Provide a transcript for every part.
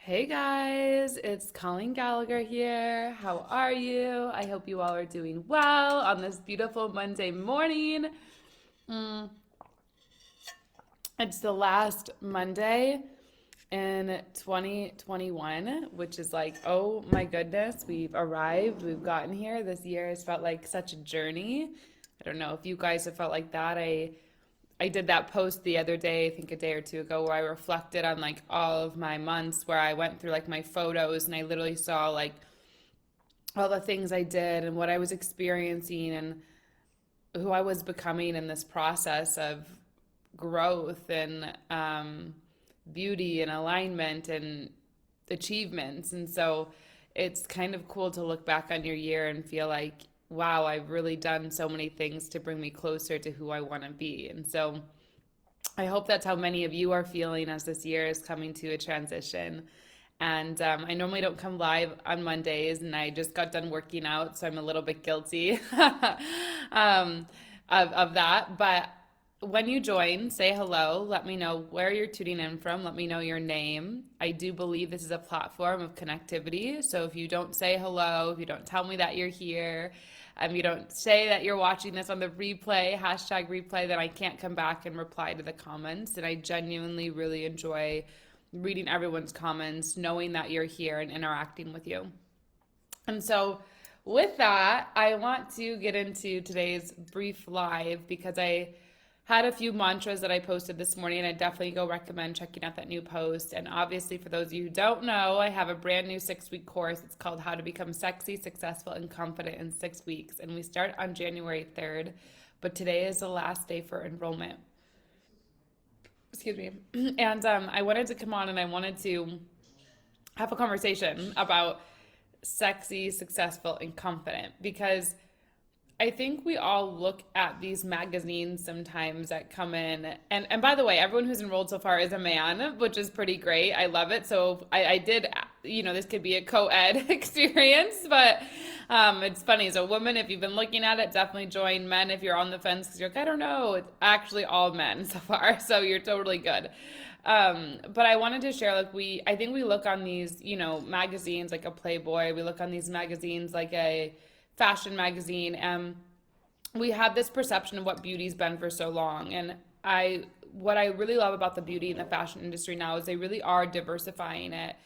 Hey guys, it's Colleen Gallagher here. How are you? I hope you all are doing well on this beautiful Monday morning. Mm, it's the last Monday in 2021, which is like, oh my goodness, we've arrived, we've gotten here. This year has felt like such a journey. I don't know if you guys have felt like that. I did that post the other day, I think a day or two ago, where I reflected on like all of my months, where I went through like my photos and I literally saw like all the things I did and what I was experiencing and who I was becoming in this process of growth and beauty and alignment and achievements. And so it's kind of cool to look back on your year and feel like, wow, I've really done so many things to bring me closer to who I want to be. And so I hope that's how many of you are feeling as this year is coming to a transition. And I normally don't come live on Mondays, and I just got done working out, so I'm a little bit guilty of that. But when you join, say hello. Let me know where you're tuning in from. Let me know your name. I do believe this is a platform of connectivity. So if you don't say hello, if you don't tell me that you're here, you don't say that you're watching this on the replay, hashtag replay, then I can't come back and reply to the comments. And I genuinely really enjoy reading everyone's comments, knowing that you're here and interacting with you. And so with that, I want to get into today's brief live because I had a few mantras that I posted this morning, and I definitely go recommend checking out that new post. And obviously, for those of you who don't know, I have a brand new 6-week course. It's called How to Become Sexy, Successful, and Confident in 6 weeks. And we start on January 3rd, but today is the last day for enrollment. Excuse me. And I wanted to come on and I wanted to have a conversation about sexy, successful, and confident because I think we all look at these magazines sometimes that come in. And by the way, everyone who's enrolled so far is a man, which is pretty great. I love it. So I did, this could be a co-ed experience, but it's funny. So women, if you've been looking at it, definitely join. Men, if you're on the fence because you're like, I don't know, it's actually all men so far. So you're totally good. But I wanted to share, I think we look on these, magazines like a Playboy. We look on these magazines like a fashion magazine, and we have this perception of what beauty's been for so long. And what I really love about the beauty in the fashion industry now is they really are diversifying it.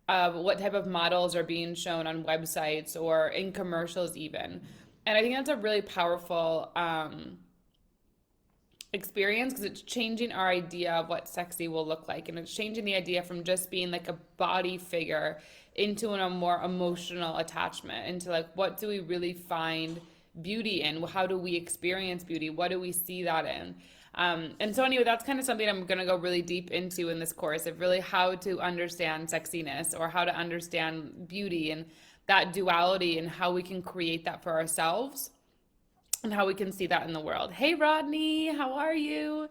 What type of models are being shown on websites or in commercials even. And I think that's a really powerful experience because it's changing our idea of what sexy will look like, and it's changing the idea from just being like a body figure into a more emotional attachment, into like, what do we really find beauty in? How do we experience beauty? What do we see that in? And so anyway, that's kind of something I'm going to go really deep into in this course, of really how to understand sexiness or how to understand beauty and that duality, and how we can create that for ourselves and how we can see that in the world. Hey Rodney, how are you?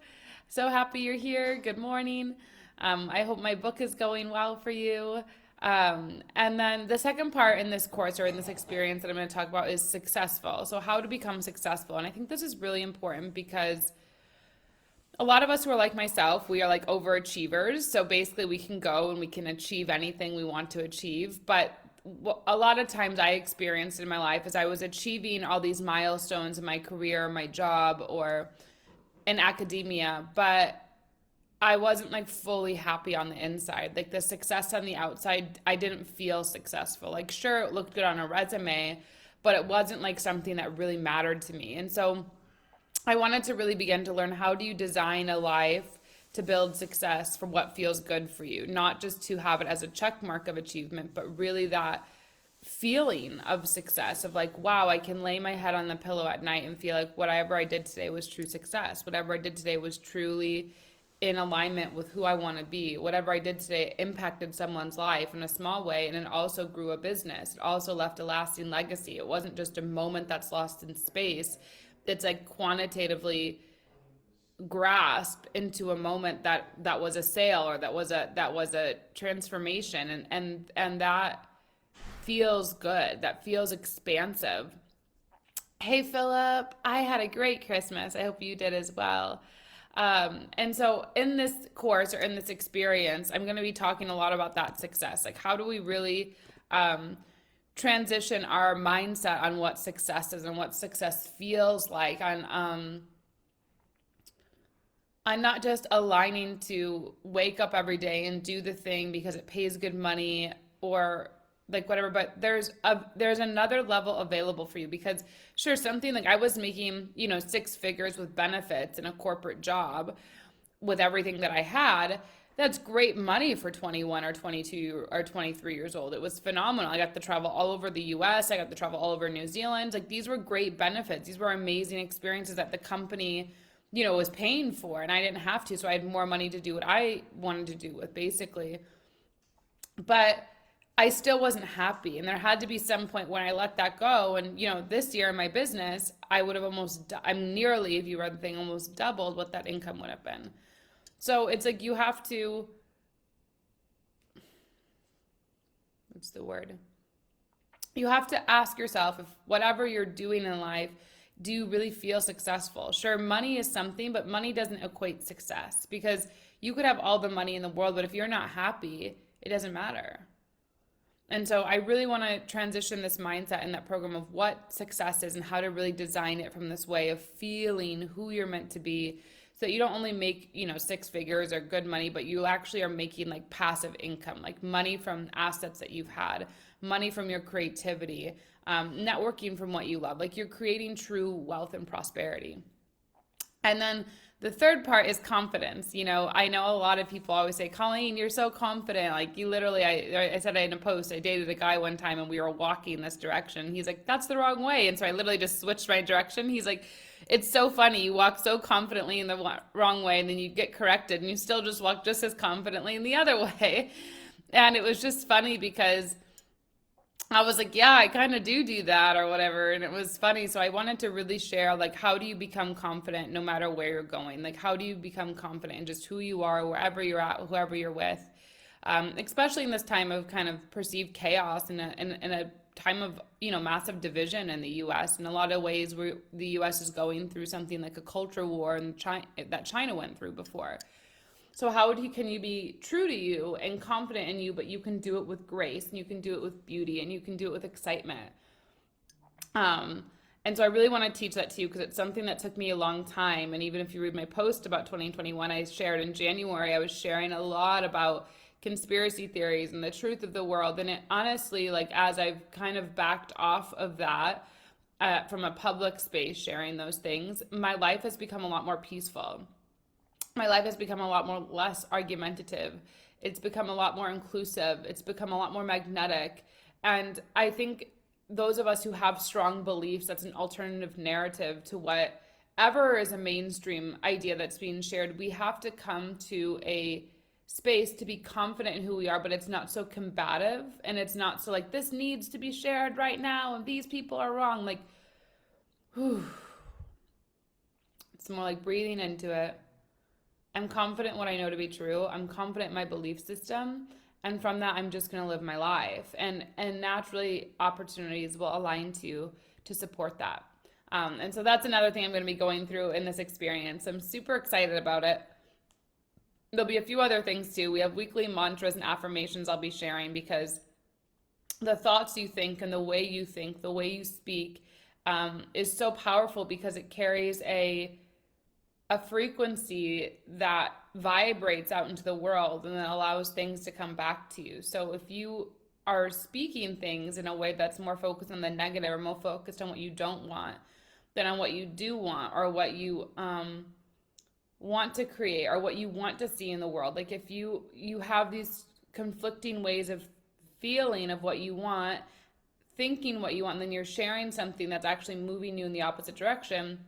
So happy you're here. Good morning. I hope my book is going well for you. And then the second part in this course or in this experience that I'm going to talk about is successful. So how to become successful. And I think this is really important because a lot of us who are like myself, we are like overachievers. So basically we can go and we can achieve anything we want to achieve. But a lot of times I experienced in my life is I was achieving all these milestones in my career, my job, or in academia, but I wasn't like fully happy on the inside. Like the success on the outside, I didn't feel successful. Like sure, it looked good on a resume, but it wasn't like something that really mattered to me. And so I wanted to really begin to learn, how do you design a life to build success for what feels good for you, not just to have it as a check mark of achievement, but really that feeling of success of like, wow, I can lay my head on the pillow at night and feel like whatever I did today was true success. Whatever I did today was truly in alignment with who I want to be. Whatever I did today impacted someone's life in a small way, and it also grew a business. It also left a lasting legacy. It wasn't just a moment that's lost in space. It's like quantitatively grasp into a moment that was a sale, or that was a transformation, and that feels good. That feels expansive. Hey Philip, I had a great Christmas. I hope you did as well. And so in this course or in this experience, I'm going to be talking a lot about that success. Like, how do we really transition our mindset on what success is and what success feels like on not just aligning to wake up every day and do the thing because it pays good money or like whatever, but there's another level available for you. Because sure, something like I was making, 6 figures with benefits in a corporate job with everything that I had. That's great money for 21 or 22 or 23 years old. It was phenomenal. I got to travel all over the US. I got to travel all over New Zealand. Like, these were great benefits. These were amazing experiences that the company, was paying for, and I didn't have to. So I had more money to do what I wanted to do with, basically. But I still wasn't happy. And there had to be some point when I let that go. And, this year in my business, I would have I'm nearly, if you read the thing, almost doubled what that income would have been. So it's like you have to, what's the word? You have to ask yourself, if whatever you're doing in life, do you really feel successful? Sure, money is something, but money doesn't equate success, because you could have all the money in the world, but if you're not happy, it doesn't matter. And so I really want to transition this mindset in that program of what success is and how to really design it from this way of feeling who you're meant to be, so that you don't only make, 6 figures or good money, but you actually are making like passive income, like money from assets that you've had, money from your creativity, networking from what you love. Like, you're creating true wealth and prosperity. And then the third part is confidence. I know a lot of people always say, Colleen, you're so confident. Like, you literally, I said in a post, I dated a guy one time and we were walking this direction. He's like, that's the wrong way. And so I literally just switched my direction. He's like, it's so funny. You walk so confidently in the wrong way, and then you get corrected and you still just walk just as confidently in the other way. And it was just funny because I was like, yeah, I kind of do that or whatever. And it was funny. So I wanted to really share, like, how do you become confident no matter where you're going? Like, how do you become confident in just who you are, wherever you're at, whoever you're with? Especially in this time of kind of perceived chaos and a time of, massive division in the U.S. In a lot of ways, the U.S. is going through something like a culture war that China went through before. So how can you be true to you and confident in you, but you can do it with grace, and you can do it with beauty, and you can do it with excitement. And so I really want to teach that to you, because it's something that took me a long time. And even if you read my post about 2021, I shared in January, I was sharing a lot about conspiracy theories and the truth of the world. And it honestly, like, as I've kind of backed off of that from a public space, sharing those things, my life has become a lot more peaceful. My life has become a lot more less argumentative. It's become a lot more inclusive. It's become a lot more magnetic. And I think those of us who have strong beliefs, that's an alternative narrative to whatever is a mainstream idea that's being shared, we have to come to a space to be confident in who we are, but it's not so combative, and it's not so like, this needs to be shared right now and these people are wrong. Like, whew. It's more like breathing into it. I'm confident in what I know to be true. I'm confident in my belief system. And from that, I'm just going to live my life. And naturally, opportunities will align to support that. And so that's another thing I'm going to be going through in this experience. I'm super excited about it. There'll be a few other things too. We have weekly mantras and affirmations I'll be sharing, because the thoughts you think and the way you think, the way you speak is so powerful, because it carries a frequency that vibrates out into the world and then allows things to come back to you. So if you are speaking things in a way that's more focused on the negative, or more focused on what you don't want than on what you do want, or what you want to create, or what you want to see in the world, like if you have these conflicting ways of feeling of what you want, thinking what you want, and then you're sharing something that's actually moving you in the opposite direction,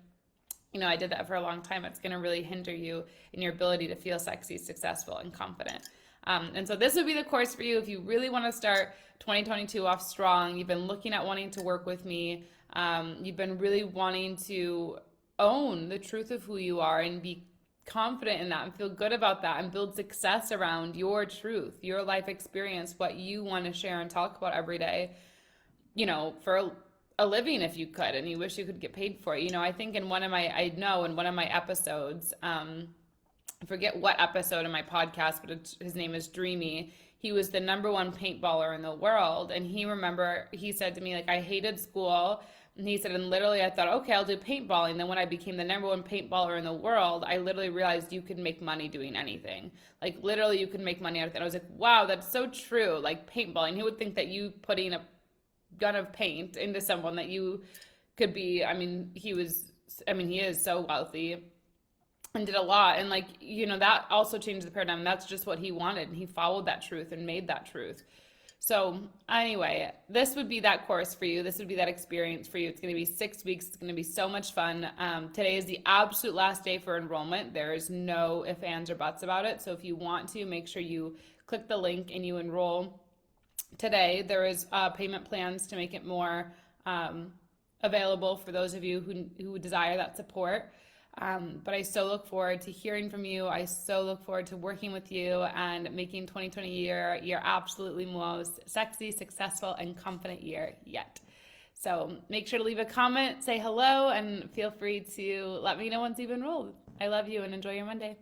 I did that for a long time. It's going to really hinder you in your ability to feel sexy, successful, and confident. And so this would be the course for you if you really want to start 2022 off strong. You've been looking at wanting to work with me. You've been really wanting to own the truth of who you are and be confident in that and feel good about that and build success around your truth, your life experience, what you want to share and talk about every day, for a living if you could, and you wish you could get paid for it. I think in one of my episodes, I forget what episode in my podcast, but his name is Dreamy. He was the number one paintballer in the world. And he said to me, like, I hated school. And he said, and literally I thought, okay, I'll do paintballing. Then when I became the number one paintballer in the world, I literally realized you could make money doing anything. Like, literally you could make money out of it. I was like, wow, that's so true. Like, paintballing. He would think that you putting a gun of paint into someone that you could be, he is so wealthy and did a lot. And like, that also changed the paradigm. That's just what he wanted. And he followed that truth and made that truth. So anyway, this would be that course for you. This would be that experience for you. It's going to be 6 weeks. It's going to be so much fun. Today is the absolute last day for enrollment. There is no ifs, ands, or buts about it. So if you want to, make sure you click the link and you enroll today. There is payment plans to make it more available for those of you who desire that support. But I so look forward to hearing from you. I so look forward to working with you and making 2020 your absolutely most sexy, successful, and confident year yet. So make sure to leave a comment, say hello, and feel free to let me know once you've enrolled. I love you and enjoy your Monday.